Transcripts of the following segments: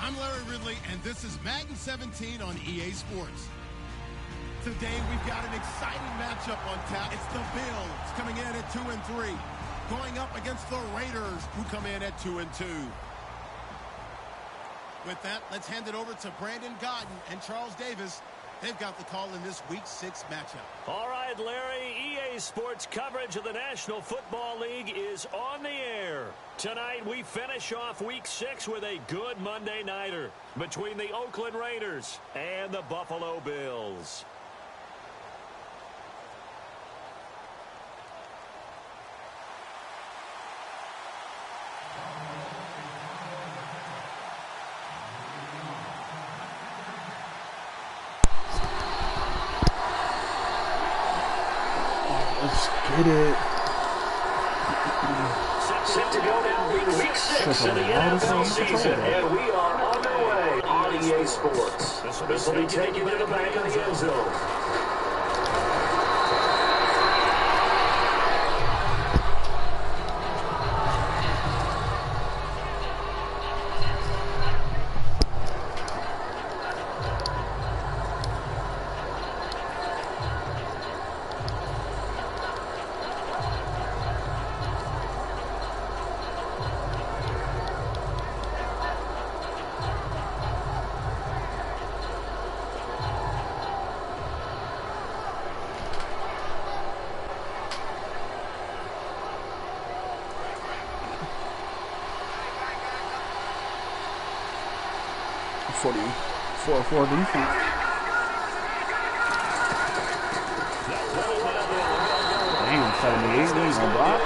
I'm Larry Ridley, and this is Madden 17 on EA Sports. Today, we've got an exciting matchup on tap. It's the Bills coming in at 2-3, going up against the Raiders, who come in at 2-2. With that, let's hand it over to Brandon Godden and Charles Davis. They've got the call in this Week 6 matchup. All right, Larry, EA Sports coverage of the National Football League is on the air. Tonight, we finish off Week 6 with a good Monday nighter between the Oakland Raiders and the Buffalo Bills. Get it. Set to go down Week 6 in the NFL season, and we are underway on EA Sports. This will be taken to the back of the end zone. For defense. Damn, 78 wins on block.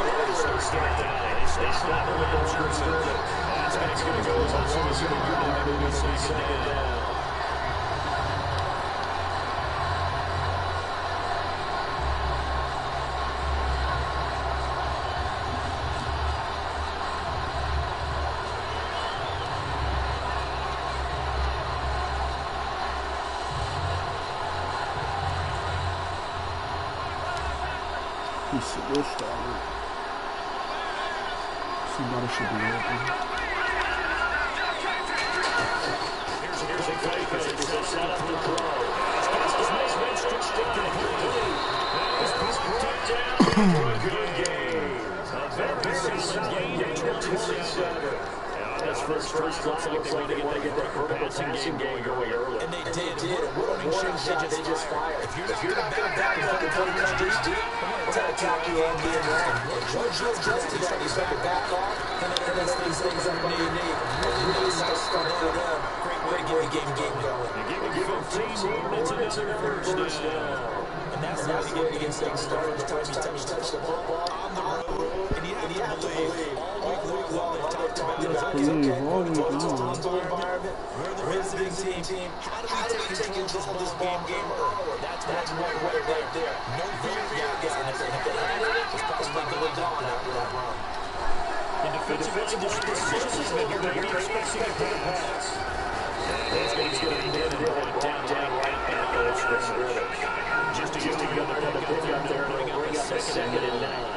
We'll start it. Somebody should be open. Here's a great pitch. Set up the throw. Good game. A very solid game to 27. This first drive looks like they want to get that passing game going early. And they did. Warning shot, they just fired. If you're not going to back up and play countries deep, I'm going to attack you on being wrong. George adjusted that. He's going to back off, and then that's these things underneath. Really nice start for them. Great way to get the game going. Give him 15 minutes another first down. And that's how you get against things started. The first time you touch the football on the road, and you have to believe all week long they've talked about this. Hostile environment. We're the visiting team. How do we take control of this game early? That's one way right there. No fear guys. And if they had it, it's possibly going down after that run. And defensively, decisions that you're going to be expecting to put a pass. He's going to get it down right back of the scrimmage. Just to get the pick up there and bring up a second and 9.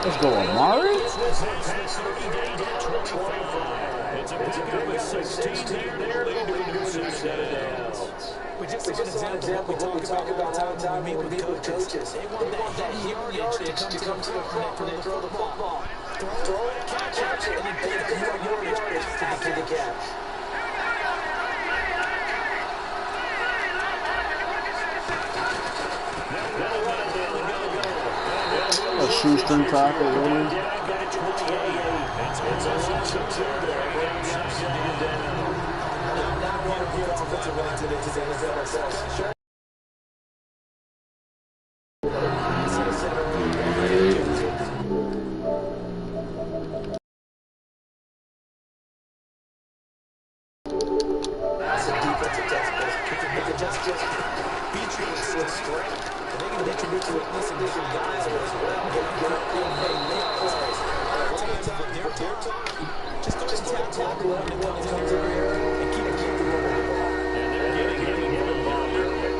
Let's go, Amari. It's a big with 16 there. But just as an example, we talk about how we meet with coaches. They want that yardage to come to the front when they throw the football. Throw it, catch it, and then get more yardage to the catch. A shoestring tackle, really. That's a defensive test. If they just feature with strength, they can get you quickness and get guys as well. Get up there and make plays. A lot of times when they're talking, just go ahead and tackle everyone that comes in your area and keep the ball. And they're getting him involved.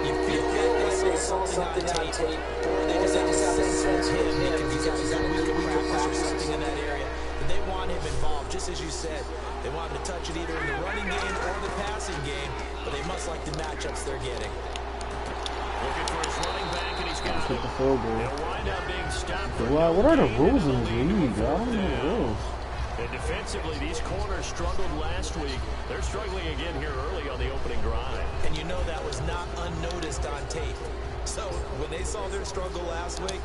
You feel like they saw something on tape, or they just have a sense of him because he's got a week of practice or something in that area. And they want him involved, just as you said. They want him to touch it either in the running game or the passing game, but they must like the matchups they're getting. Looking for his running back, and he's got Get the field goal. He'll wind up being stopped. What are the rules in this league? I don't know the rules. And defensively, these corners struggled last week. They're struggling again here early on the opening drive. And you know that was not unnoticed on tape. So when they saw their struggle last week,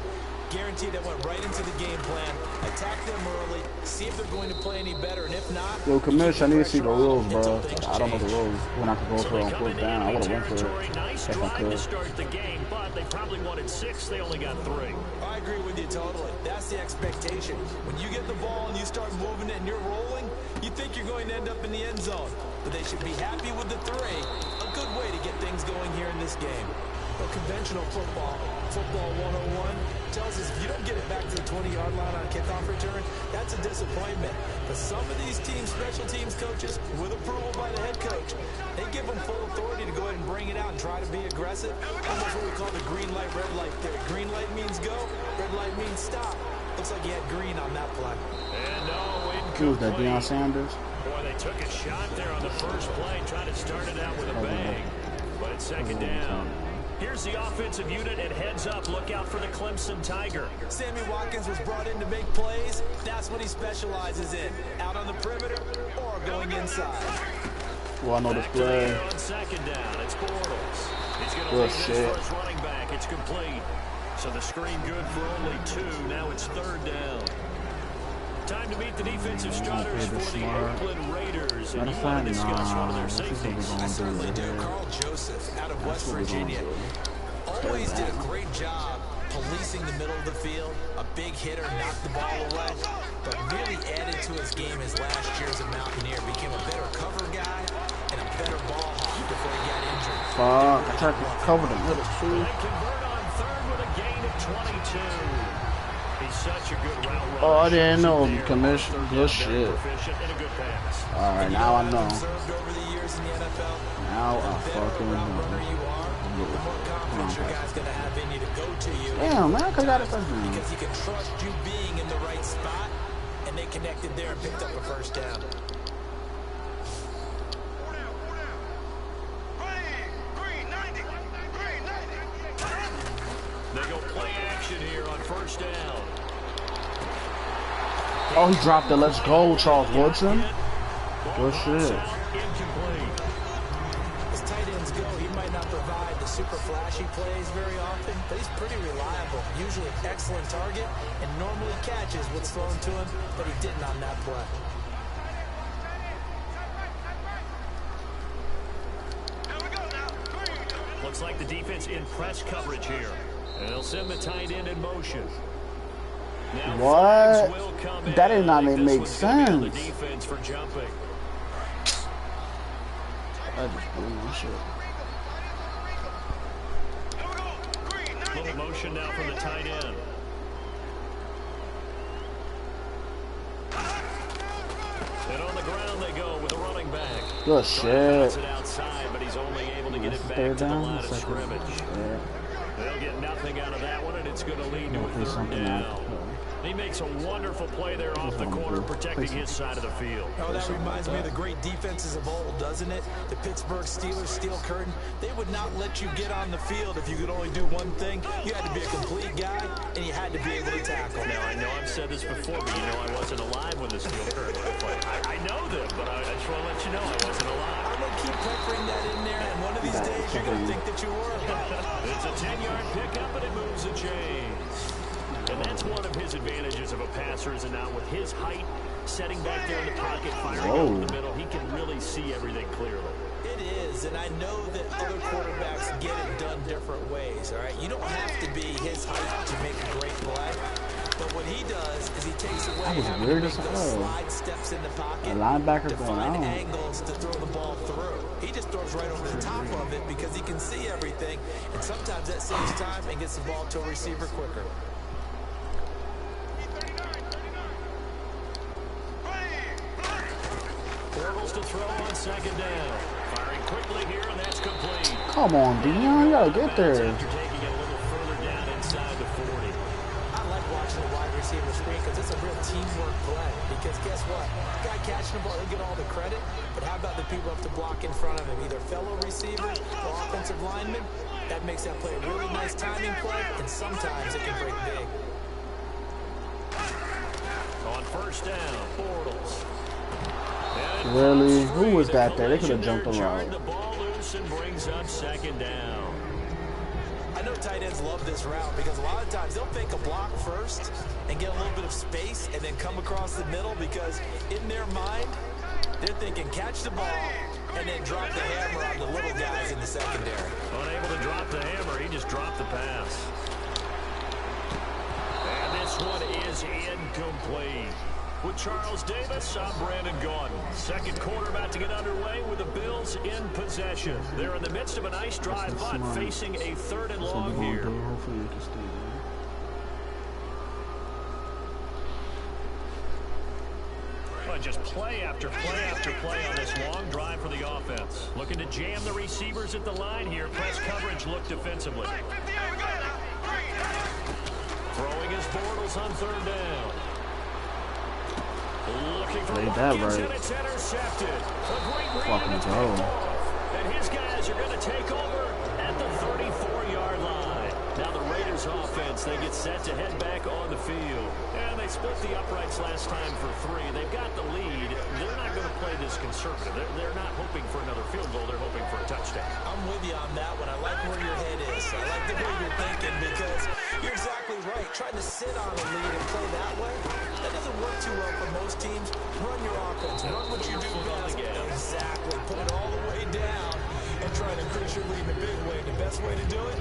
guaranteed that went right into the game plan. Attack them early, see if they're going to play any better, and if not... Yo, Commish, I need to see the rules, bro. I don't know the rules. When I could go for it on fourth down, I would have went for it. Nice If I drive to could. start the game, but they probably wanted 6. They only got 3. I agree with you totally. That's the expectation. When you get the ball and you start moving it and you're rolling, you think you're going to end up in the end zone. But they should be happy with the 3. A good way to get things going here in this game. But conventional football 101, tells us if you don't get it back to the 20-yard line on kickoff return, that's a disappointment. But some of these teams, special teams coaches, with approval by the head coach, they give them full authority to go ahead and bring it out and try to be aggressive. Almost what we call the green light, red light theory. Green light means go, red light means stop. Looks like you had green on that play. And no, Who was that, incomplete. Deion Sanders? Boy, they took a shot there on the first play, trying to start it out with a bang. But it's second down. Here's the offensive unit, and heads up, look out for the Clemson Tiger. Sammy Watkins was brought in to make plays. That's what he specializes in. Out on the perimeter or going inside. Well, I know this Back to the play. air on second down. It's Bortles. He's going to Oh, lead his shit. first running back. It's complete. So the screen good for only 2. Now it's third down. Time to meet the defensive starters Okay, for the smart. Oakland Raiders. And Matter you of want to fact, discuss one of nah. their This is what safeties. we're I gonna certainly do. do. Carl Joseph out of That's West what we're gonna Virginia. do. Always did a great job policing the middle of the field. A big hitter, knocked the ball away. But really added to his game his last year as a Mountaineer. Became a better cover guy and a better ball hawk before he got injured. Fuck, I tried to cover the middle, too. They convert on third with a gain of 22. He's such a good route runner. Oh, I didn't know, There, Commission. third Good down, shit. very proficient, and a good pass. All right, now I know. Observed over the years in the NFL, Now I the better fucking route runner know. you are, the more confidence your guy's going to have in you to go to you. Damn, man, I got it first down. Because he can trust you being in the right spot, and they connected there and picked up a first down. They go play action here on first down. Oh, he dropped the let's go, Charles Woodson. Good shit. Incomplete. As tight ends go, he might not provide the super flashy plays very often, but he's pretty reliable. Usually an excellent target, and normally catches what's thrown to him, but he didn't on that play. Looks like the defense in press coverage here. And they'll send the tight end in motion. Now What? flags will come in. That did not This make one's gonna be on the sense. defense for jumping. I just blew my shit. Little motion now from the tight end. And on the ground they go with a running back. Good Bounce shit. it outside, but he's only able to get That's it the back third to the down. line of Second. scrimmage. Yeah. They'll get nothing out of that one, and it's going to lead to a Play third something down. out. He makes a wonderful play there off the corner, protecting his side of the field. Oh, that reminds me of the great defenses of old, doesn't it? The Pittsburgh Steelers, Steel Curtain. They would not let you get on the field if you could only do one thing. You had to be a complete guy, and you had to be able to tackle. Now, I know I've said this before, but you know I wasn't alive when the Steel Curtain was played. I know them, but I just want to let you know I wasn't alive. I'm going to keep peppering that in there, and one of these days you're going to think that you were. It's a 10-yard pickup, and it moves the chains. And that's one of his advantages of a passer, is now with his height, setting back there in the pocket, firing over the middle, he can really see everything clearly. It is, and I know that other quarterbacks get it done different ways, all right? You don't have to be his height to make a great play, But what he does is he takes away That was having weird to as make those hell. slide steps in the pocket. A linebacker to going find out. angles to throw the ball through. He just throws right over the top of it because he can see everything. And sometimes that saves time and gets the ball to a receiver quicker. Bortles to throw on second down. Firing quickly here, and that's complete. Come on, Dion, you gotta get there. After taking it a little further down inside the 40. I like watching a wide receiver screen because it's a real teamwork play. Because guess what? The guy catching the ball, he'll get all the credit. But how about the people have to block in front of him, either fellow receivers or offensive linemen? That makes that play a really nice timing play, and sometimes it can break big. On first down, Bortles. Really? Who was that there? They could have jumped around. The ball loose and brings up second down. I know tight ends love this route because a lot of times they'll fake a block first and get a little bit of space and then come across the middle because in their mind, they're thinking catch the ball and then drop the hammer on the little guys in the secondary. Unable to drop the hammer, he just dropped the pass. And this one is incomplete. With Charles Davis, I'm Brandon Gaudin. Second quarter about to get underway with the Bills in possession. They're in the midst of a nice drive, but facing a third and long here. Hopefully you can stay But just play after play after play on this long drive for the offense. Looking to jam the receivers at the line here. Press coverage look defensively. Throwing his Bortles on third down. Looking for that Watkins, right. and it's intercepted. A great read Fucking and it's go. picked off. And his guys are going to take over at the 34-yard line. Now the Raiders offense, they get set to head back on the field. And they split the uprights last time for 3. They've got the lead. They're not going to play this conservative. They're not hoping for another field goal. They're hoping for a touchdown. I'm with you on that one. I like where your head is. I like the way you're thinking because you're exactly right. Trying to sit on a lead and play that way, that doesn't work too well for most teams. Run your offense. Run what you do best. Exactly. Put it all the way down and try to increase your lead in a big way. The best way to do it,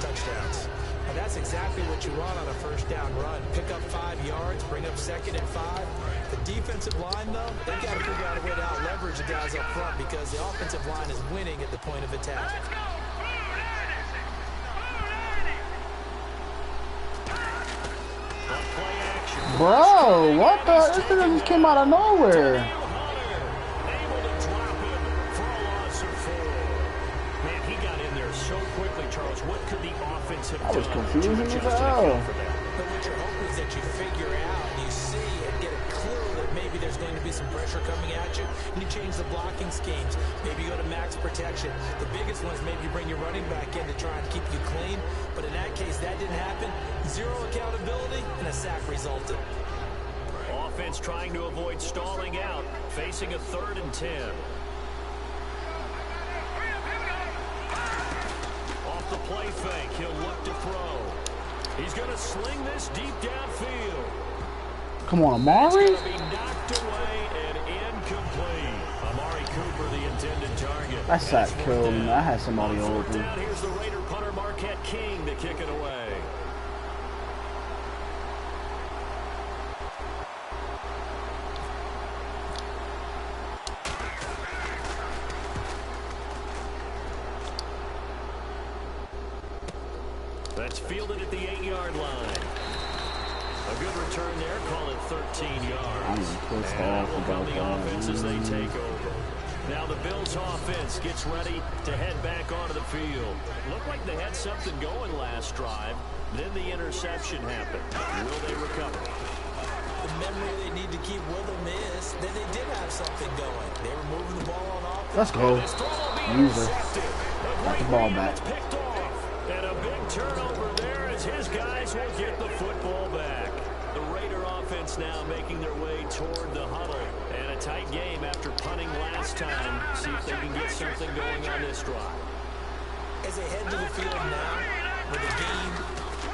touchdowns. And that's exactly what you want on a first down run. Pick up 5 yards, bring up second and 5. The defensive line, though, they've got to figure out a way to out-leverage the guys up front because the offensive line is winning at the point of attack. Bro, what the? This thing just came out of nowhere. Able to drop him for a loss of 4. Man, he got in there so quickly, Charles. What could the offense have done? That was confusing to as adjust to hell. account for that? But what you're hoping is that you figure out and you see and get a clue that maybe there's going to be some pressure coming at you, and you change the blocking schemes. Maybe you go to max protection. The biggest one is maybe you bring your running back in to try and keep you clean. But in that case, that didn't happen. 0 accountability, and a sack resulted. Offense trying to avoid stalling out, facing a 3rd and 10. Off the play fake, he'll look to throw. He's going to sling this deep downfield. Come on, Amari. It's going to be knocked away and incomplete. Amari Cooper, the intended target. That sack That's killed me. down. I had somebody On fourth open. down, here's the Raider punter Marquette King to kick it away. That's fielded at the 8-yard line. A good return there. Call it 13 yards. I'm pissed And off will come about the that. offense as they take over. Now the Bills offense gets ready to head back onto the field. Looked like they had something going last drive. Then the interception happened. Will they recover? The memory they need to keep with them is that they did have something going. They were moving the ball on offense. Let's go. This throw will be Use it. intercepted. Got the ball back. It's picked off. And a big turnover there as his guys will get the football back. The Raider offense now making their way toward the huddle. And a tight game after punting last time. See if they can get something going on this drive. As they head to the field now, with the game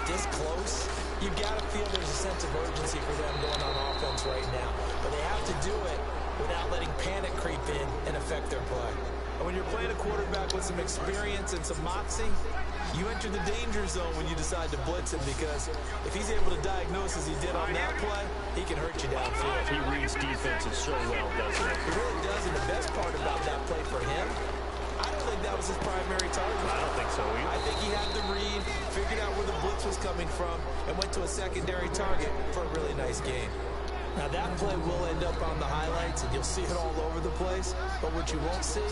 this close, you've got to feel there's a sense of urgency for them going on offense right now. But they have to do it without letting panic creep in and affect their play. And when you're playing a quarterback with some experience and some moxie, You enter the danger zone when you decide to blitz him, because if he's able to diagnose as he did on that play, he can hurt you downfield. He reads defenses so well, doesn't he? He really does, and the best part about that play for him, I don't think that was his primary target. I don't think so either. I think he had the read, figured out where the blitz was coming from, and went to a secondary target for a really nice gain. Now that play will end up on the highlights, and you'll see it all over the place, but what you won't see,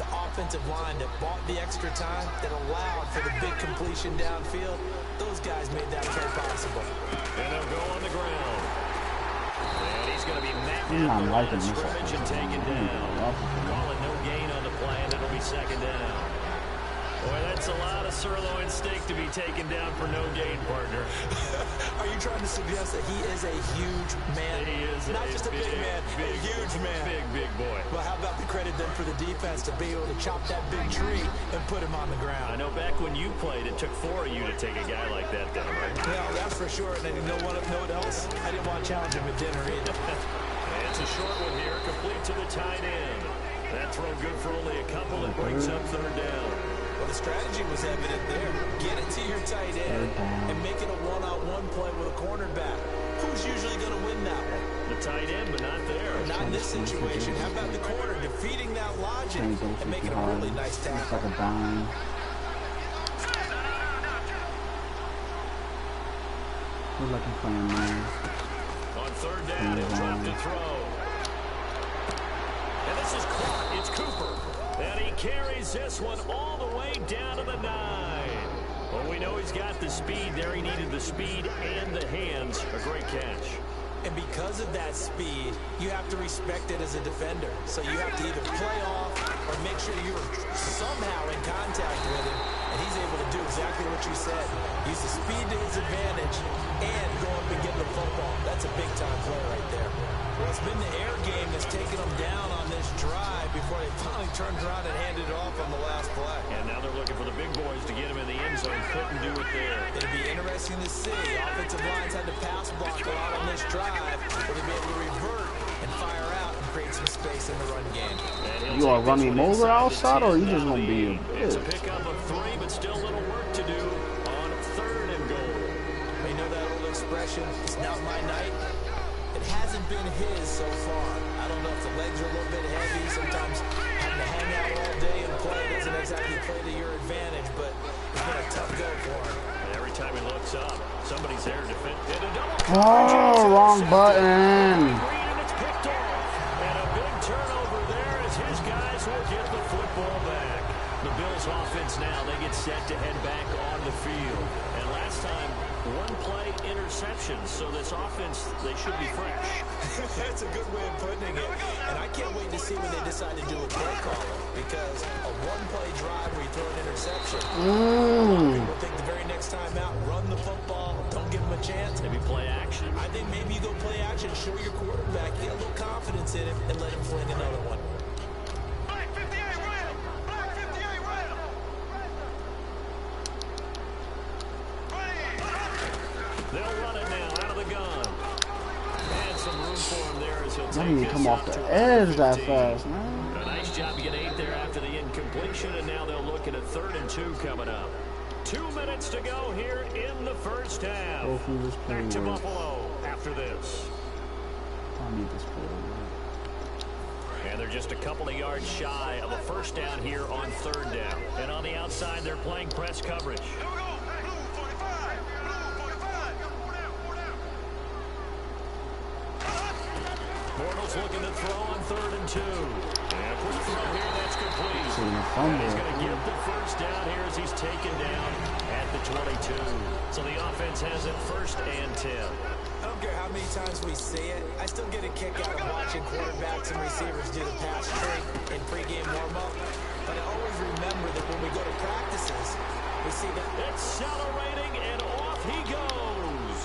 the offensive line that bought the extra time, that allowed for the big completion downfield, those guys made that play possible. And they'll go on the ground. And he's going to be mapped I'm not liking out this scrimmage and taken down. Calling no gain on the play, and it'll be second down. Boy, that's a lot of sirloin steak to be taken down for no gain, partner. Are you trying to suggest that he is a huge man? He is not just a big man, a huge man. Big boy. Well, how about the credit then for the defense to be able to chop that big tree and put him on the ground? I know back when you played, it took 4 of you to take a guy like that down, right? Yeah, that's for sure. And then you know what else? I didn't want to challenge him at dinner either. And it's a short one here, complete to the tight end. That throw good for only a couple and brings up third down. Well, the strategy was evident there. Get it to your tight end and make it a one-on-one play with a cornerback. Who's usually going to win that one? The tight end, but not there. Not in this situation. How about the corner defeating that logic and making a really nice tackle? It's like a dime. Look like he's playing, man. On third down, he'll drop to throw. And this is caught. It's Cooper. And he carries this one all the way down to the 9. Well, we know he's got the speed there. He needed the speed and the hands. A great catch. And because of that speed, you have to respect it as a defender. So you have to either play off or make sure you're somehow in contact with him. And he's able to do exactly what you said. Use the speed to his advantage and go up and get the football. That's a big-time play right there. Well, it's been the air game that's taken them down on this drive before they finally turned around and handed it off on the last play. And now they're looking for the big boys to get him in the end zone. Couldn't do it there. It'll be interesting to see. Offensive lines had to pass block a lot on this drive. Will they be able to revert and fire out and create some space in the run game? You are running him over outside, or you just gonna be a It's a bitch? pickup of 3, but still a little work to do on third and goal. You know that old expression, it's not my night? It hasn't been his so far. I don't know if the legs are a little bit heavy. Sometimes having to hang out all day and play doesn't exactly play to your advantage, but it's been a tough go for him. And every time he looks up, somebody's there to defend. Oh, wrong button. And it's picked off. And a big turnover there as his guys will get the football back. The Bills offense now, they get set to head back on the field. And last time, one play interception. So this offense, they should be fresh. That's a good way of putting it. And I can't wait to see when they decide to do a play call, because a one-play drive where you throw an interception, people think the very next time out, run the football, don't give them a chance. Maybe play action. I think maybe you go play action, show your quarterback, get a little confidence in him, and let him fling another one. Black 58 red! Black 58 red! They'll run it now out of the gun. And some room for him there as he'll I take need to this come out off to the edge that 15. fast, man. A nice job to get 8 there after the incompletion, and now they'll look at a 3rd and 2 coming up. 2 minutes to go here in the first half. Hopefully this play Back to works. Buffalo after this. I need this play. And they're just a couple of yards shy of a first down here on 3rd down. And on the outside, they're playing press coverage. Here we go! Blue 45! Blue 45! Four down! Bortles looking to throw on 3rd and 2. And a quick throw here, that's complete. See the And fumble. he's going to get the first down here as he's taken down at the 22. So the offense has it 1st and 10. I don't care how many times we see it, I still get a kick out of watching quarterbacks and receivers do the pass trick in pregame warm-up. But I always remember that when we go to practices, we see that Accelerating, and off he goes.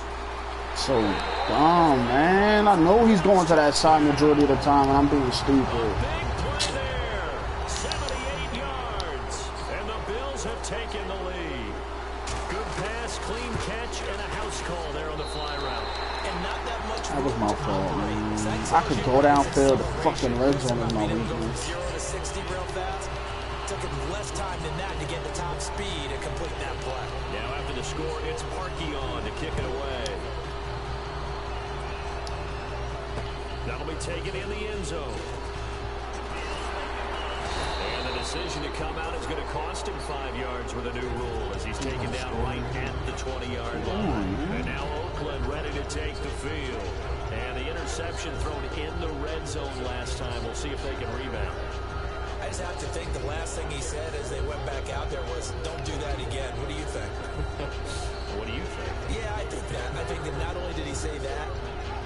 So dumb, man. I know he's going to that side majority of the time, and I'm being stupid. Big play there. 78 yards. And the Bills have taken the lead. Good pass, clean catch, and a house call there on the fly route. and not that much. That was my fault, man. I could go downfield. The fucking red zone is my weakness. 0 to 60 real fast. took him less time than that to get the top speed and complete that play. Now after the score, it's Parkey on to kick it away. That'll be taken in the end zone. And the decision to come out is going to cost him 5 yards with a new rule as he's taken down right at the 20-yard line. And now Oakland ready to take the field. And the interception thrown in the red zone last time. We'll see if they can rebound. I just have to think the last thing he said as they went back out there was, don't do that again. What do you think? What do you think? Yeah, I think that. I think that not only did he say that,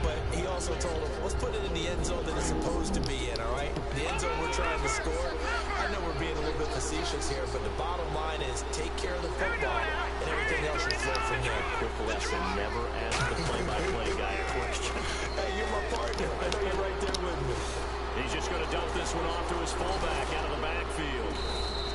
but he also told him, let's put it in the end zone that it's supposed to be in, all right? The end zone we're trying to score. I know we're being a little bit facetious here, but the bottom line is take care of the football, and everything else should flow from there. Quick lesson, never ask the play-by-play guy a question. Hey, you're my partner. I know you're right there with me. He's just going to dump this one off to his fullback out of the backfield.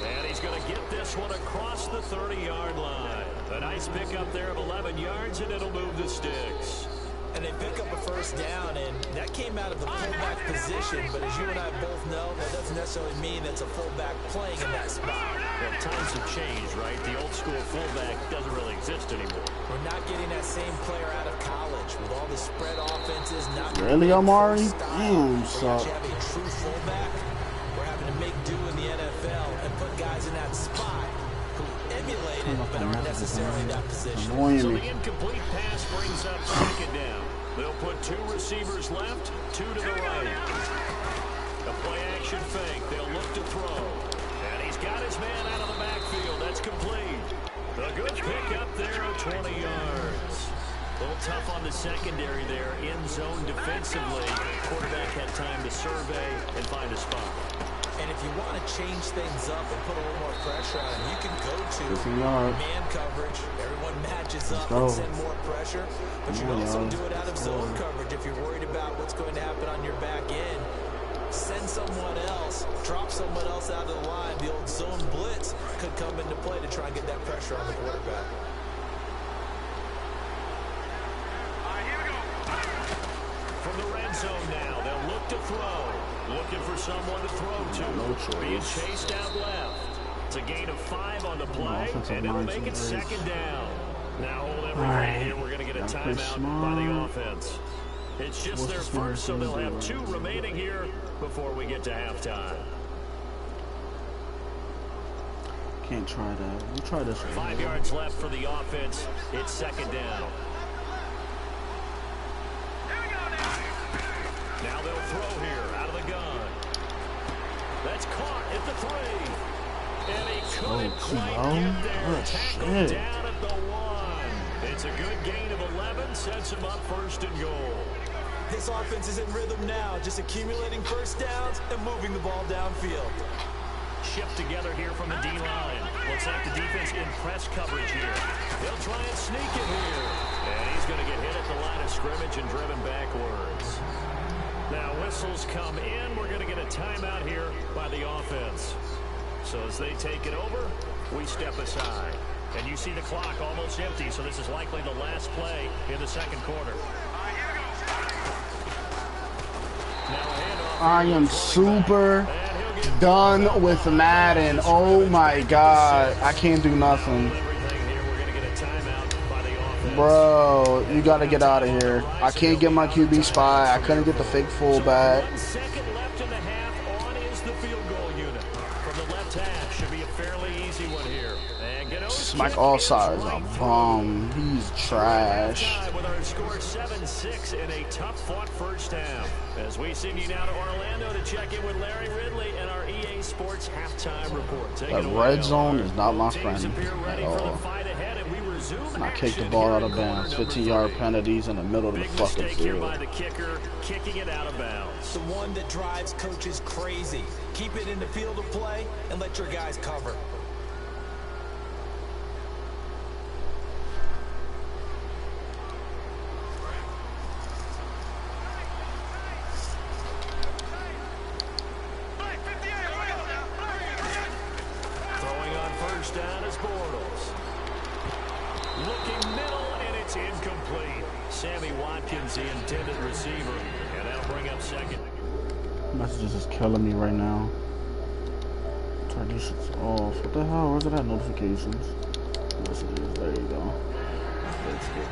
And he's going to get this one across the 30-yard line. A nice pickup there of 11 yards, and it'll move the sticks. And they pick up a first down, and that came out of the fullback position. But as you and I both know, that doesn't necessarily mean it's a fullback playing in that spot. Well, times have changed, right? The old school fullback doesn't really exist anymore. We're not getting that same player out of college with all the spread offenses. Not really, Amari? Damn, so you have a true fullback. We're having to make do in the NFL and put guys in that spot who emulate it, but aren't necessarily in that position. So the incomplete pass brings up second down. They'll put 2 receivers left, 2 to the right. A play-action fake. They'll look to throw. And he's got his man out of the backfield. That's complete. A good pick up there at 20 yards. A little tough on the secondary there. In zone defensively. Quarterback had time to survey and find a spot. And if you want to change things up and put a little more pressure on him, you can go to man coverage. Everyone matches up and send more pressure. But you can also do it out of zone coverage if you're worried about what's going to happen on your back end. Send someone else, drop someone else out of the line. The old zone blitz could come into play to try and get that pressure on the quarterback. From the red zone now, they'll look to throw. Looking for someone to throw to. Being chased out left. It's a gain of 5 on the play, and it'll make it second down. Now hold everything here. We're going to get a timeout by the offense. It's just their first, so they'll have 2 remaining here before we get to halftime. Can't try that. We'll try this one. 5 yards left for the offense. It's second down. Now they'll throw here out of the gun. That's caught at the 3. And he couldn't quite get there. Tackled down at the 1. It's a good gain of 11. Sets him up first and goal. This offense is in rhythm now, just accumulating first downs and moving the ball downfield. Shift together here from the D-line. Looks like the defense in press coverage here. They'll try and sneak it here. And he's going to get hit at the line of scrimmage and driven backwards. Now whistles come in. We're going to get a timeout here by the offense. So as they take it over, we step aside. And you see the clock almost empty, so this is likely the last play in the second quarter. I am super done with Madden. Oh my god. I can't do nothing. Bro, you gotta get out of here. I can't get my QB spot. I couldn't get the fake fullback. 1 second left in the half. On is the field goal unit. From the left half, should be a fairly easy one here. And get over Mike Allside is a bum. He's trash. With our score 7-6 in a tough-fought first half. As we send you now to Orlando to check in with Larry Ridley and our EA Sports halftime report. The red zone is not my friend at all. And I kicked the ball out of bounds. 15-yard penalties in the middle of the fucking field. By the kicker, kicking it out of bounds. The one that drives coaches crazy. Keep it in the field of play and let your guys cover. Throwing on first down is Bortles. Looking middle, and it's incomplete. Sammy Watkins, the intended receiver, and that'll bring up second. Messages is killing me right now. This is off. What the hell? Where's it at? Notifications. Yes, it is. There you go. Let's get.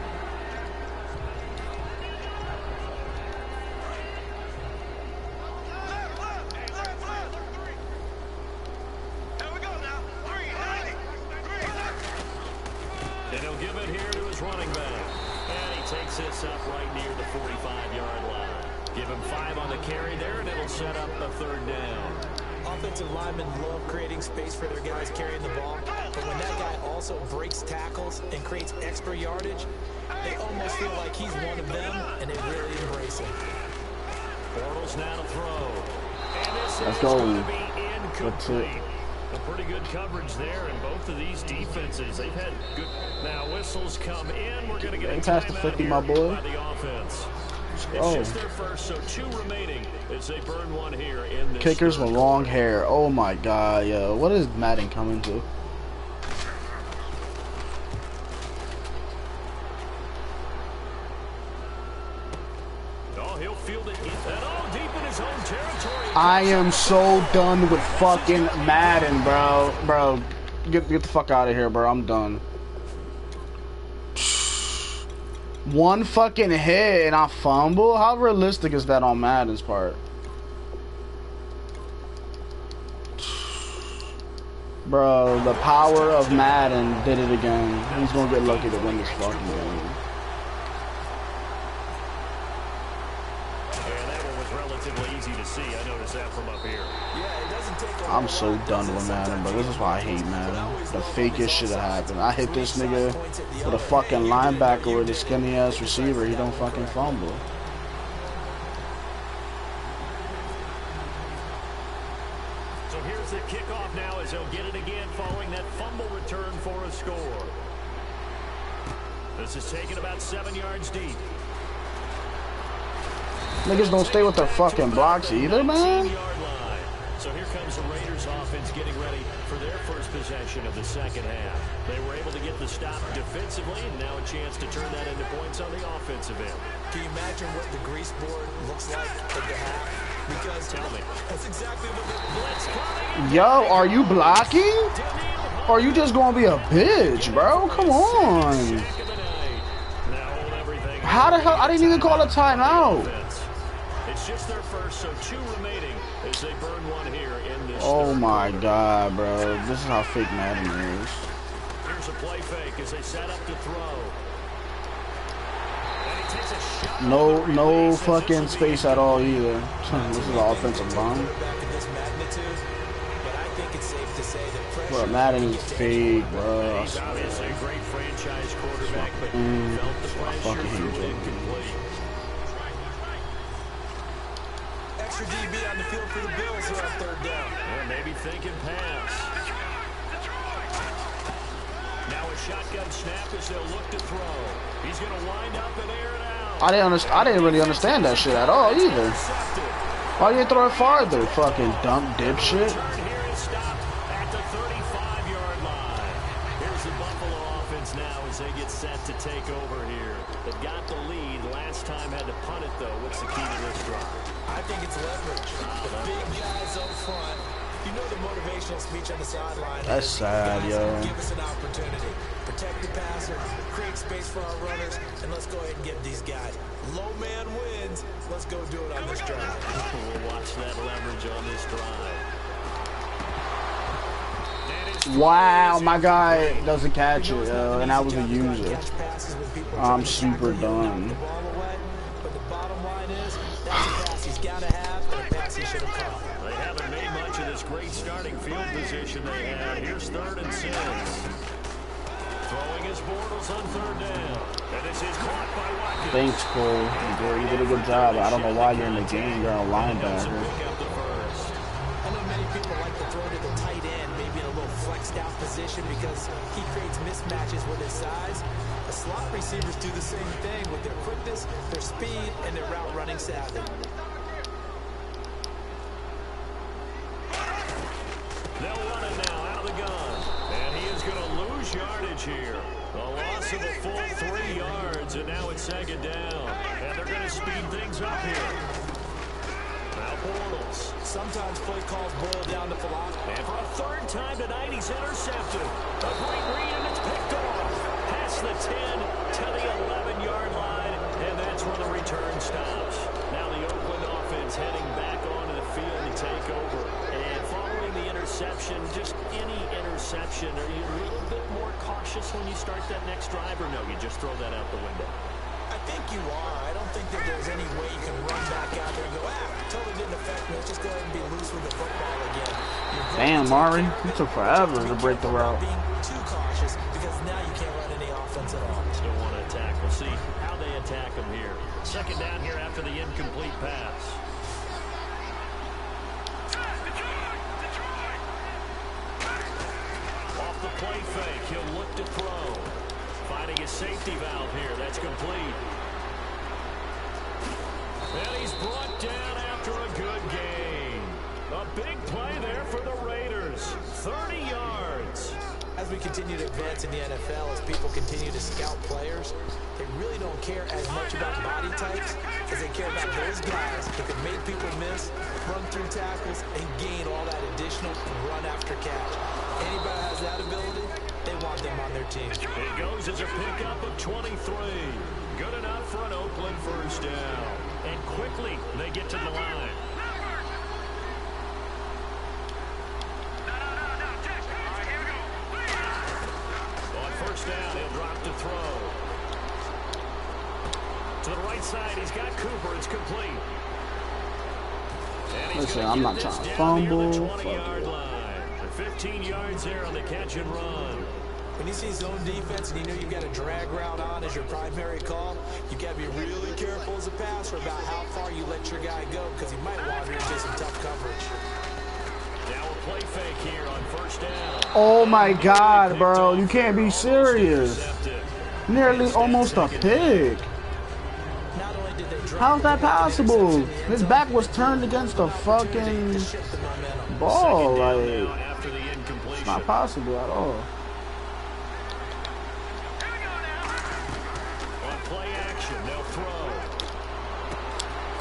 And he'll give it here to his running back. And he takes this up right near the 45-yard line. Give him 5 on the carry there, and it'll set up a 3rd down. Offensive linemen love creating space for their guys carrying the ball, but when that guy also breaks tackles and creates extra yardage, they almost feel like he's one of them, and they really embrace him. Bortles now to throw. And this Let's is go. going to be incomplete. That's it. A pretty good coverage there in both of these defenses. They've had good. Now whistles come in. We're going to get a past the timeout 50, here my boy. by the offense. It's Oh. just their first, so 2 remaining as they burn one here in this. Kickers third. with long hair. Oh my god, yo. What is Madden coming to? Oh, he'll field it and all deep in his own territory. I am so done with fucking Madden, bro. Bro, get the fuck out of here, bro. I'm done. One fucking hit and I fumble? How realistic is that on Madden's part? Bro, the power of Madden did it again. He's gonna get lucky to win this fucking game. And that one was relatively easy to see. I noticed that from up here. Yeah, it doesn't take a I'm whole so lot, done does with it? Madden, bro. This is why I hate Madden. The fakest shit that happened. I hit this Three nigga side points at the with a other. fucking Hey, you did what linebacker you with a did. skinny ass receiver. He don't fucking fumble. So here's the kickoff now as he'll get it again following that fumble return for a score. This is taken about 7 yards deep. Niggas don't stay with their fucking blocks either, man. 19-yard line. So here comes the Raiders offense getting ready for their first possession of the second half. They were able to get the stop defensively, and now a chance to turn that into points on the offensive end. Can you imagine what the grease board looks like at the half? Because Tell me. that's exactly what the Blitz coming. Yo, are you blocking? Or are you just gonna be a bitch, bro? Come on. Check of the night. Now hold everything. How the hell? I didn't even call a timeout. It's just their first, so 2 remaining as they burn one here in this. Oh third my quarter. god, bro. This is how fake Madden is. Here's a play fake as they set up to throw. And he takes a shot. No fucking space at all either. This is an offensive line. quarterback of this magnitude, but I think it's safe to say that pressure. Bro, Madden is fake, bro. I He's swear. obviously a great franchise quarterback, but Mm, felt the I pressure fucking hate threw it you. incomplete. Extra DB on the field for the Bills here on 3rd down. Or maybe thinking pass. Now a shotgun snap as they'll look to throw. He's going to wind up and air it out. I didn't really understand that shit at all either. Intercepted. Why you didn't throw it farther? Fucking dumb dipshit. Return here is stopped at the 35-yard line. Here's the Buffalo offense now as they get set to take over here. They've got the lead. Last time had to punt it, though. What's the key to this drive? I think it's leverage. The big guys up front. You know the motivational speech on the sideline. That's is, sad, guys, yo. Give us an opportunity. Protect the passer, create space for our runners, and let's go ahead and get these guys. Low man wins. Let's go do it on this drive. We'll watch that leverage on this drive. That is Wow, my guy doesn't catch it, and I was a user. Catch passes when people I'm try to super tackle you and done. knock the ball away. But the bottom line is, that's a pass he's got to have, and a pass he should have caught. They haven't made much of this great starting field position they have. Here's 3rd and 6. Throwing his Bortles on 3rd down. And this is caught by Watkins. Thanks, Cole. You did a good job. I don't know why you're in the game. You're a Nelson linebacker. pick up the first. I know many people like to throw to the tight end, maybe in a little flexed out position because he creates mismatches with his size. The slot receivers do the same thing with their quickness, their speed, and their route running savvy. They'll run it now out of the gun. And he is going to lose yardage here. A loss of a full 3 yards, and now it's 2nd down. And they're going to speed things up here. Now Bortles. sometimes play calls boil down to philosophy. And for a third time tonight, he's intercepted. A great read, and it's picked off. Past the 10 to the 11-yard line, and that's where the return stops. Now the Oakland offense heading back onto the field to take over. And following the interception, just any interception, are you a little bit more cautious when you start that next drive, or no, you just throw that out the window? I think you are. I don't think that there's any way you can run back out there and go, totally didn't affect me. Let's just go ahead and be loose with the football again. Damn, Mari, it took forever to break the route. Being too cautious because now you can't run any offense at all. Still want to attack. We'll see how they attack him here. Second down here after the incomplete pass. Off the play fake, he'll look to throw. Finding his safety valve here. That's complete. And he's brought down after a good gain. A big play there for the Raiders. 30 yards. As we continue to advance in the NFL, as people continue to scout players, they really don't care as much about body types as they care about those guys who can make people miss, run through tackles, and gain all that additional run after catch. Anybody has that ability, they want them on their team. It goes as a pickup of 23. Good enough for an Oakland first down. And quickly, they get to the line. On first down, he'll drop to throw. To the right side, he's got Cooper. It's complete. Listen, I'm not trying to fumble. 20-yard line. 15 yards there on the catch and run. When you see zone defense and you know you've got a drag route on as your primary call, you've got to be really careful as a passer about how far you let your guy go because he might wander into some tough coverage. Now a play fake here on first down. Oh my God, bro. You can't be serious. Nearly almost a pick. Not only did they drop How's that possible? His back was turned against the fucking ball. Like, it's not possible at all. On play action, they'll throw.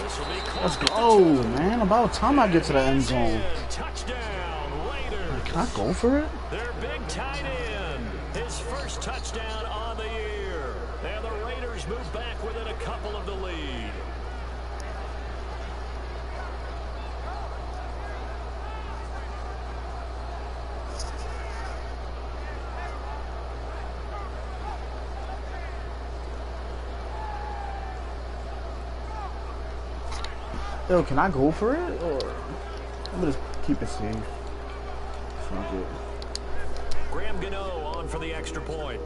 This will be Let's go, man. About time I get to the end zone. Touchdown, Raiders. Can I go for it? Their big tight end. His first touchdown on the year. And the Raiders move back within a couple of the lead. Yo, can I go for it? Or I'm gonna just keep it safe. Fuck it. Graham Gano on for the extra point.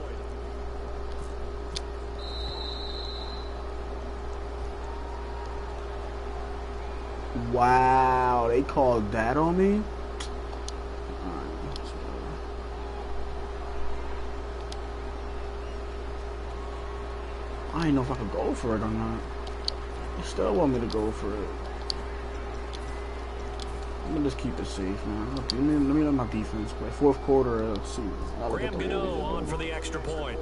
Wow, they called that on me? I didn't know if I could go for it or not. You still want me to go for it. I'm gonna just keep it safe, man. Let me let my defense play. Fourth quarter, let's see. Graham Gano on for the extra point.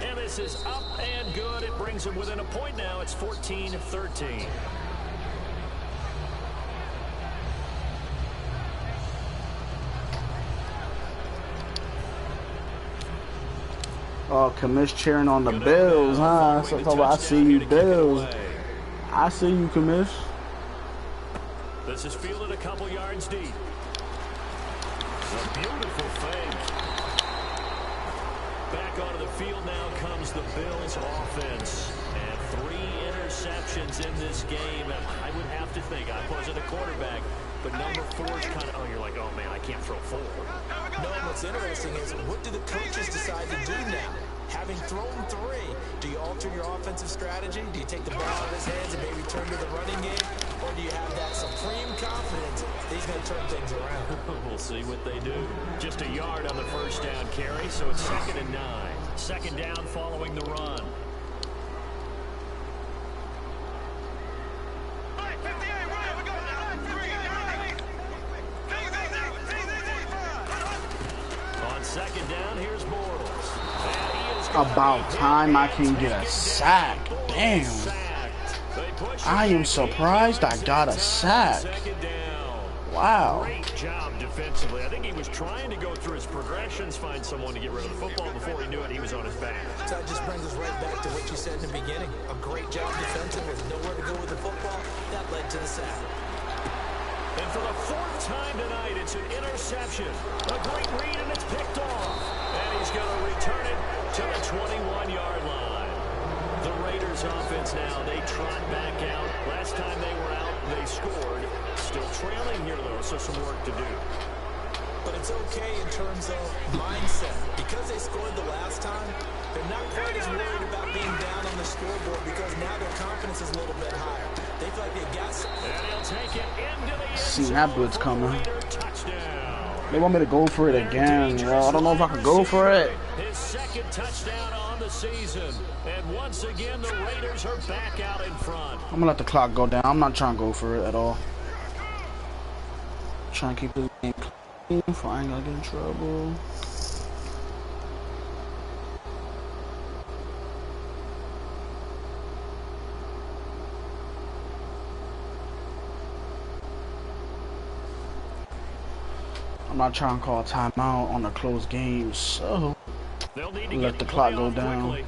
And this is up and good. It brings him within a point now. It's 14-13. Oh, Commish cheering on the Bills, huh? So I see you, Bills. I see you, Commish. This is fielded a couple yards deep. A beautiful fake. Back onto the field now comes the Bills offense. And 3 interceptions in this game. I would have to think, I wasn't a quarterback, but number 4 is kind of, you're like, oh man, I can't throw 4. No, what's interesting is what do the coaches decide to do now? Having thrown 3, do you alter your offensive strategy? Do you take the ball out of his hands and maybe turn to the running game? Or do you have that supreme confidence that he's going to turn things around? We'll see what they do. Just a yard on the first down carry, so it's 2nd and 9. Second down following the run. On second down, here's Bortles. And he is About time I can get a sack. Damn. I am surprised I got a sack. Wow. Great job defensively. I think he was trying to go through his progressions, find someone to get rid of the football. Before he knew it, he was on his back. So that just brings us right back to what you said in the beginning. A great job defensive with nowhere to go with the football. That led to the sack. And for the fourth time tonight, it's an interception. A great read, and it's picked off. And he's going to return it to the 21-yard line. The Raiders offense now, they trot back out. Last time they were out, they scored. Still trailing here, though, so some work to do. But it's okay in terms of mindset. Because they scored the last time, they're not quite as worried about being down on the scoreboard because now their confidence is a little bit higher. They feel like they've got something. And he'll take it into the end Seen zone that blitz for a coming. Raider touchdown. They want me to go for it again, yo. I don't know if I can go for it. His second touchdown on the season. And once again, the Raiders are back out in front. I'm gonna let the clock go down. I'm not trying to go for it at all. Trying to keep this game clean so I ain't gonna get in trouble. I'm not trying to call a timeout on a close game, so They'll need to let the clock go down.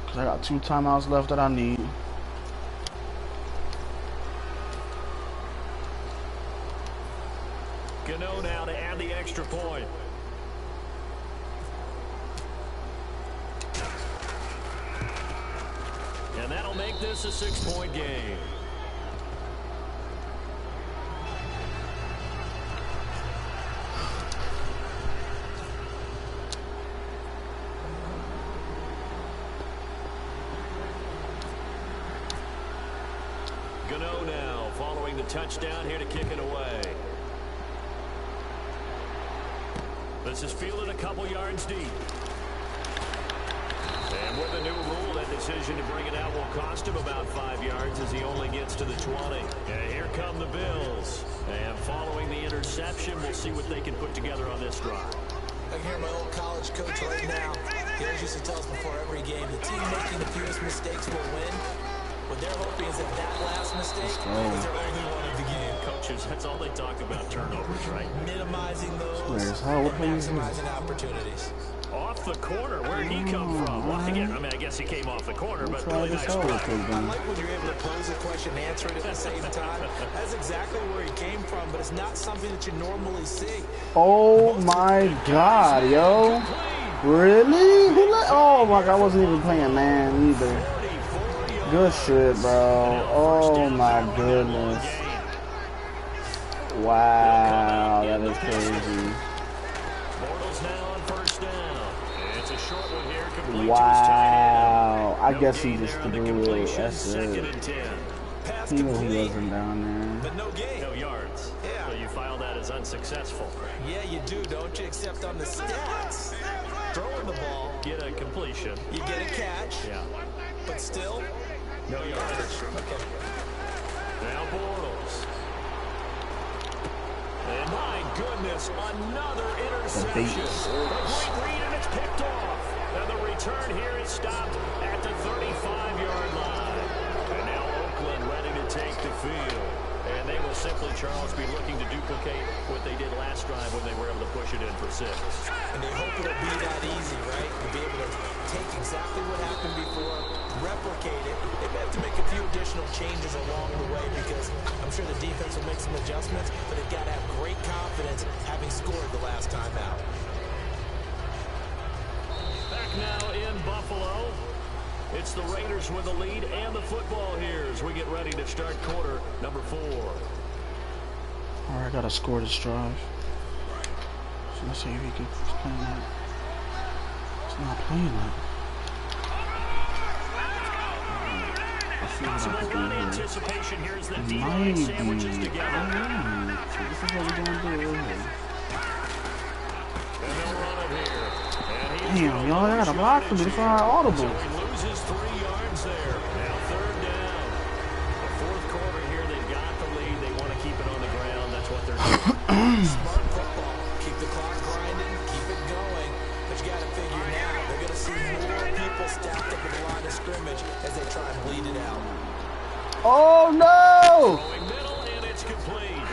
Cause I got 2 timeouts left that I need. Gano now to add the extra point. And that'll make this a 6-point game. Gano now following the touchdown here to kick it away. This is fielded a couple yards deep. And with the new rule, that decision to bring it out will cost him about 5 yards as he only gets to the 20. And here come the Bills. And following the interception, we'll see what they can put together on this drive. I can hear my old college coach right now. He always used to tell us before every game, the team making the fewest mistakes will win. What they're hoping is that that last mistake is their only one of the game. Coaches, that's all they talk about, turnovers, right? Minimizing those Where's how? What and play is this? maximizing opportunities. Off the corner, where'd he come from? Well, again, I mean, I guess he came off the corner, but Try really this nice out real drive. quick, I then. like when you're able to pose a question and answer it at the same time. That's exactly where he came from, but it's not something that you normally see. Oh my god, yo. Really? Who let? Oh my god, I wasn't even playing man either. Good shit, bro. Oh my goodness. Wow, that is crazy. Bortles now on first down. It's a short one here, complete to his tight Wow. end. I No guess he gain just there on the threw it. completion, That's second it. and 10. Pass He knew he complete, wasn't down there. but no gain. No yards. Yeah. So you file that as unsuccessful. Yeah, you do, don't you? Except on the stats. Throwing the ball, Get a completion. you get a catch, Yeah. but still, no yardage. Okay. Now Bortles. And my goodness, another interception. Bates. A great read, and it's picked off. And the return here is stopped at the 35-yard line. And now Oakland ready to take the field. And they will simply, Charles, be looking to duplicate what they did last drive when they were able to push it in for 6. And they hope it'll be that easy, right? To be able to take exactly what happened before, replicate it. They may have to make a few additional changes along the way because I'm sure the defense will make some adjustments, but they've got to have great confidence having scored the last time out. Back now in Buffalo. It's the Raiders with the lead and the football here as we get ready to start quarter number 4. Alright, I gotta score this drive. So let's see if he can play that. It's not playing that. Let's see what I Possible can run do here. anticipation here as the D-line Maybe. sandwiches together. So this is what we're gonna do here. And they'll run it here. And he's Damn, gonna y'all lose gotta block for me yardage before I here. audible. So he loses 3 yards there. Now 3rd down. The 4th quarter here, they've got the lead. They want to keep it on the ground. That's what they're doing. Smart football. Keep the clock grinding, keep it going. people stacked up at the line of scrimmage as they try and bleed it out. Oh no! Throwing middle, and it's complete.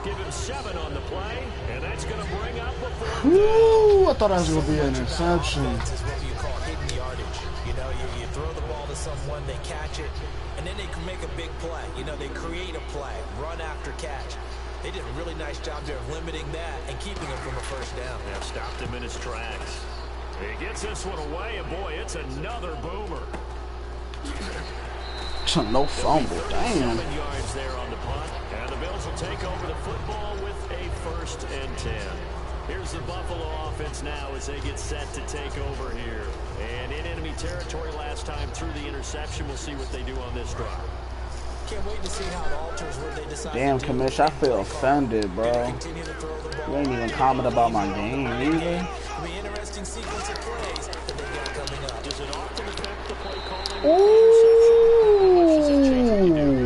Give him 7 on the play, and that's going to bring up a 4th down. Ooh, I thought that was going to be an interception. This is what you call hidden yardage. You know, you throw the ball to someone, they catch it, and then they can make a big play. You know, they create a play, run after catch. They did a really nice job there of limiting that and keeping him from a first down. Yeah, stopped him in his tracks. He gets this one away, and boy, it's another boomer. No fumble, damn. 7 yards there on the punt, and the Bills will take over the football with a 1st and 10. Here's the Buffalo offense now as they get set to take over here. And in enemy territory last time through the interception. We'll see what they do on this drive. Can't wait to see how it alters where they decide. Damn, Commish, I feel offended, bro. You ain't even comment about my game either. Interesting sequence of plays that they got coming up. Does it often affect the play calling? Ooh.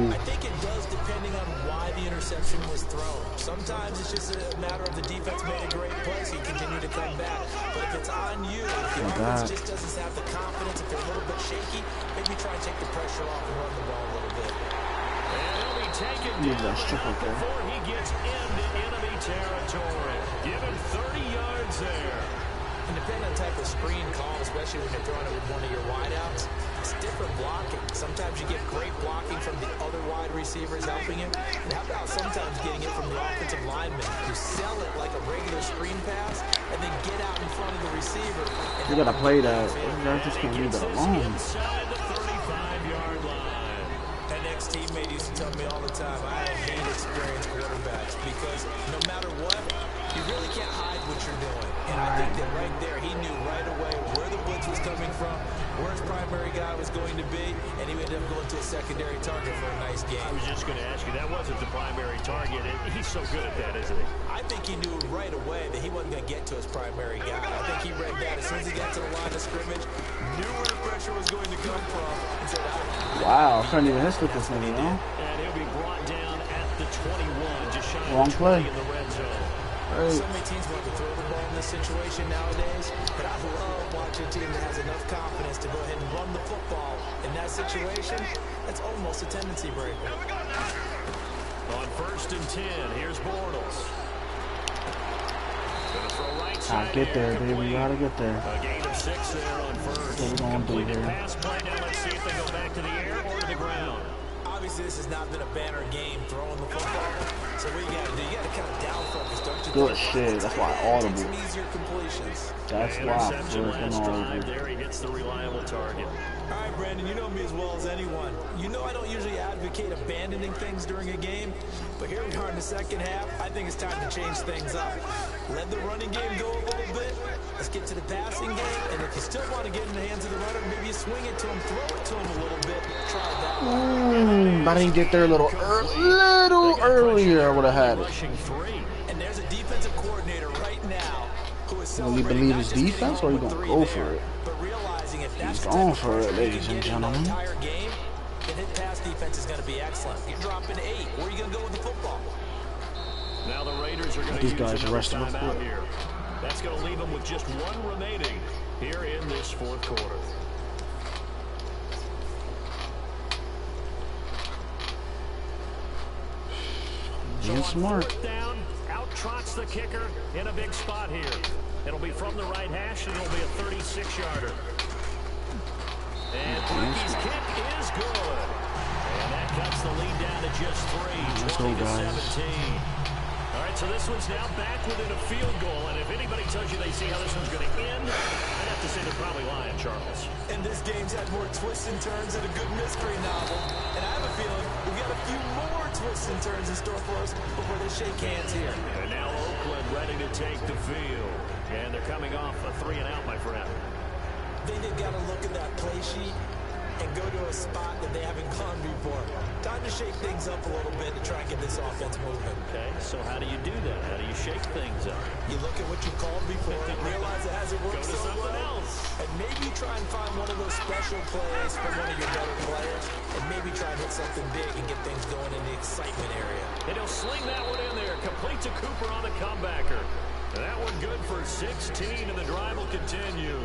I think it does depending on why the interception was thrown. Sometimes it's just a matter of the defense made a great play, so you continue to come back. But if it's on you, if the offense just doesn't have the confidence, if they're a little bit shaky, maybe try and take the pressure off and run the ball a little bit. And he'll be taken down before he gets into enemy territory. Give him 30 yards there. And depending on the type of screen call, especially when you're throwing it with one of your wideouts, it's different blocking. Sometimes you get great blocking from the other wide receivers helping him. And how about sometimes getting it from the offensive lineman who sell it like a regular screen pass and then get out in front of the receiver. You gotta play that. I just can't leave that alone. Inside the 35-yard line. That ex-teammate used to tell me all the time, I hate experienced quarterbacks because no matter what, you really can't hide what you're doing. And I think that right there, he knew right away where the blitz was coming from, where his primary guy was going to be, and he ended up going to a secondary target for a nice game. I was just going to ask you, that wasn't the primary target. He's so good at that, isn't he? I think he knew right away that he wasn't going to get to his primary guy. I think he read that as soon as he got to the line of scrimmage, knew where the pressure was going to come from, and said, wow, I couldn't even hit with this nigga, you know? And he'll be brought down at the 21, just shy Wrong of 20 play. in the red zone. So many teams want to throw the ball in this situation nowadays, but I love watching a team that has enough confidence to go ahead and run the football. In that situation, that's almost a tendency breaker. On 1st and 10, here's Bortles. Gonna throw right side. Get there, baby. We gotta get there. A gain of 6 there on 1st. What we gonna do here? Pass play. Now let's see if they go back to the air or to the ground. Obviously, this has not been a banner game throwing the football. So what you got to do, you got to kind of down focus, don't you? Good shit. That's why audible. Take some easier completions. That's why Interception freaking last drive. audible. There he hits the reliable target. All right, Brandon, you know me as well as anyone. You know I don't usually advocate abandoning things during a game, but here we are in the second half. I think it's time to change things up. Let the running game go a little bit. Let's get to the passing game, and if you still want to get in the hands of the runner, maybe you swing it to him, throw it to him a little bit. Try that. I didn't get there a little earlier. I would have had it. Rushing 3. And there's a defensive coordinator right now who is Will you celebrating believe not his just getting defense, home or you with gonna 3 go for there, it? but realizing if that's He's the going type of for it, pressure ladies you and get in the gentlemen. entire game, then his pass defense is going to be excellent. You're dropping 8. Where are you going to go with the football? Now the Raiders are going to These use guys another arrested him timeout for it. here. That's going to leave them with just 1 remaining here in this 4th quarter. Being smart. 4th down, out trots the kicker in a big spot here. It'll be from the right hash, and it'll be a 36-yarder. And Turkey's kick is good. And that cuts the lead down to just 3, Let's go, 20-17. All right, so this one's now back within a field goal, and if anybody tells you they see how this one's going to end, I'd have to say they're probably lying, Charles. And this game's had more twists and turns than a good mystery novel. And I have a feeling we've got a few more twists and turns in store for us before they shake hands here. And now Oakland ready to take the field. And they're coming off a 3-and-out, my friend. Then they've got to look at that play sheet and go to a spot that they haven't gone before. Time to shake things up a little bit to try and get this offense moving. Okay, so how do you do that? How do you shake things up? You look at what you called before and realize it hasn't Go worked to so something well. else. And maybe try and find one of those special plays from one of your better players. And maybe try and hit something big and get things going in the excitement area. And he'll sling that one in there. Complete to Cooper on the comebacker. And that one good for 16, and the drive will continue.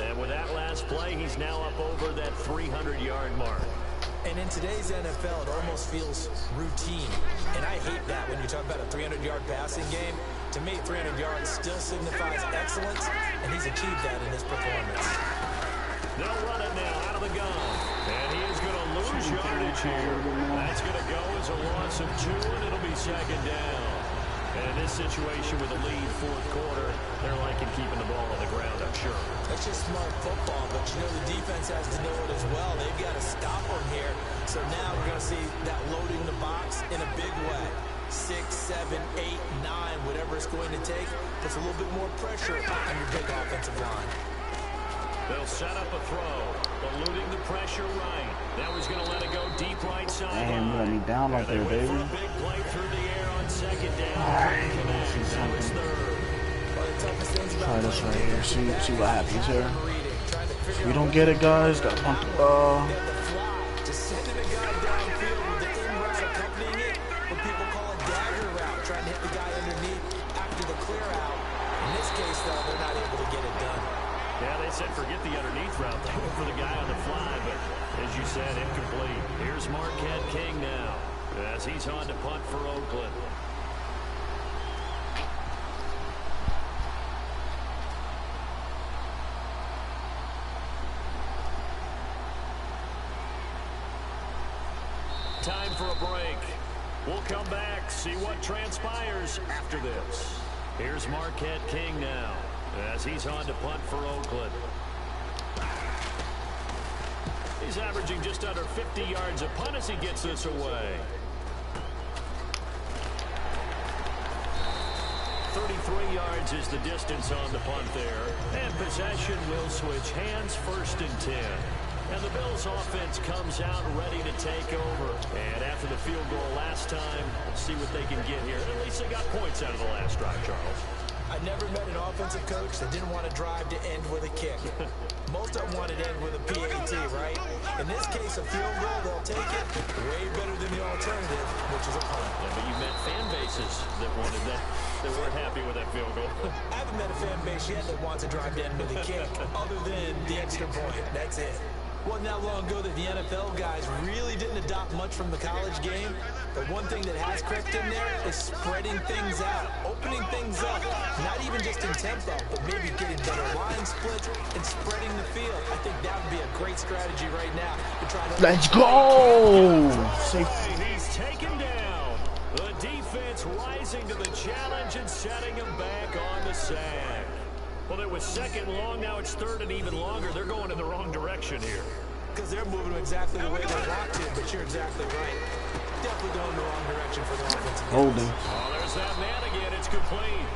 And with that last last play, he's now up over that 300-yard mark. And in today's NFL, it almost feels routine. And I hate that when you talk about a 300-yard passing game. To me, 300 yards still signifies excellence, and he's achieved that in his performance. They'll run it now out of the gun. And he is going to lose yardage here. That's going to go as a loss of 2, and it'll be second down. And in this situation with a lead fourth quarter, they're liking keeping the ball on the ground, I'm sure. That's just smart football, but you know the defense has to know it as well. They've got to stop them here. So now we're going to see that loading the box in a big way. 6, 7, 8, 9, whatever it's going to take, puts a little bit more pressure on your big offensive line. They'll set up a throw, eluding the pressure right. Now he's going to let it go deep right side. Damn, you let me down right there, baby. For a big play through the air on second down. Now it's third. Try this right here. See what happens here. If we don't get it, guys, gotta punt the ball. Just sending a guy downfield with the in route accompanying it, what people call a dagger route, trying to hit the guy underneath after the clear out. In this case, though, they're not able to get it done. Yeah, they said forget the underneath route. They went for the guy on the fly, but as you said, incomplete. Here's Marquette King now as he's on to punt for Oakland. Time for a break. We'll come back, see what transpires after this. Here's Marquette King now as he's on to punt for Oakland. He's averaging just under 50 yards a punt as he gets this away. 33 yards is the distance on the punt there. And possession will switch hands, 1st and 10. And the Bills offense comes out ready to take over. And after the field goal last time, we'll see what they can get here. At least they got points out of the last drive, Charles. I never met an offensive coach that didn't want to drive to end with a kick. Most of them wanted to end with a PAT, right? In this case, a field goal, they'll take it. Way better than the alternative, which is a punt. Yeah, but you met fan bases that wanted that, that weren't happy with that field goal. I haven't met a fan base yet that wants to drive to end with a kick, other than the extra point. That's it. Wasn't that long ago that the NFL guys really didn't adopt much from the college game. But one thing that has crept in there is spreading things out, opening things up, not even just in tempo, but maybe getting better line splits and spreading the field. I think that would be a great strategy right now to try to... Let's go! He's taken down. The defense rising to the challenge and setting him back on the sack. Well, it was 2nd long, now it's 3rd and even longer. They're going in the wrong direction here. Because they're moving exactly the way they want to, but you're exactly right. Definitely going in the wrong direction for the offensive. Holding. Oh, there's that man again. It's complete.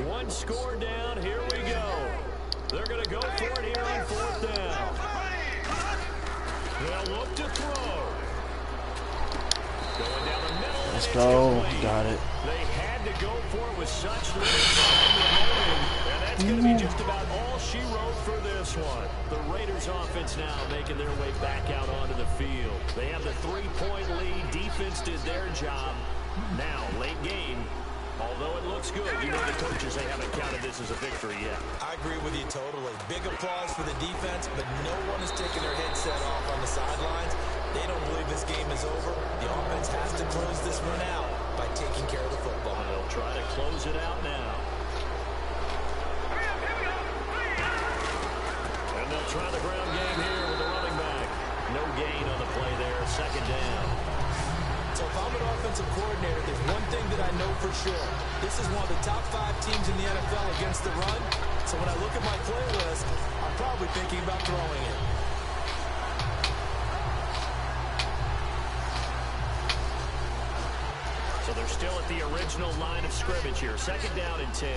One score down, here we go. They're going to go for it here on 4th down. They'll look to throw. Going down the middle. Let's go. Got it. They had to go for it with such little time remaining. And that's going to be just about all she wrote for this one. The Raiders offense now making their way back out onto the field. They have the 3-point lead. Defense did their job. Now, late game. Although it looks good, you know the coaches, they haven't counted this as a victory yet. I agree with you totally. Big applause for the defense, but no one is taking their headset off on the sidelines. They don't believe this game is over. The offense has to close this one out by taking care of the football. They'll try to close it out now. And they'll try the ground game here with the running back. No gain on the play there, 2nd down. So if I'm an offensive coordinator, there's one thing that I know for sure. This is one of the top 5 teams in the NFL against the run. So when I look at my playlist, I'm probably thinking about throwing it. So they're still at the original line of scrimmage here. 2nd down and 10.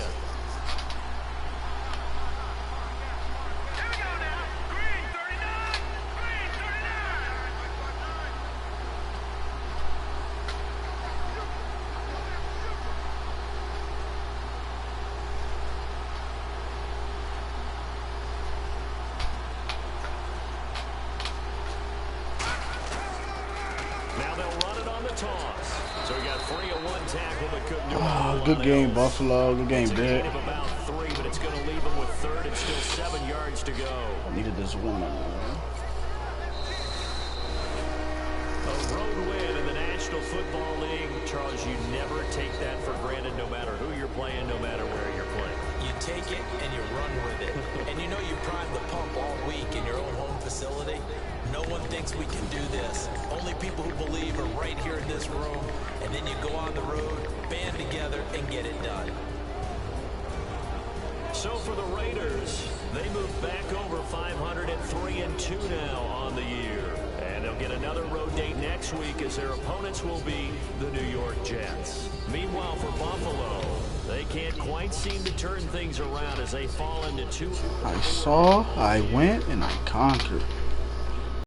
Free of one tackle, but couldn't do Good game, Buffalo. Good game, Dick. about 3, but it's going to leave them with 3rd and still 7 yards to go. I needed this win, man. A road win in the National Football League. Charles, you never take that for granted no matter who you're playing, no matter where you're playing. You take it and you run with it. And you know you primed the pump all week in your own home facility. No one thinks we can do this. Only people who believe are right here in this room. And then you go on the road, band together, and get it done. So for the Raiders, they move back over 500 at 3-2 now on the year. And they'll get another road date next week as their opponents will be the New York Jets. Meanwhile, for Buffalo, they can't quite seem to turn things around as they fall into 2. I saw, I went, and I conquered.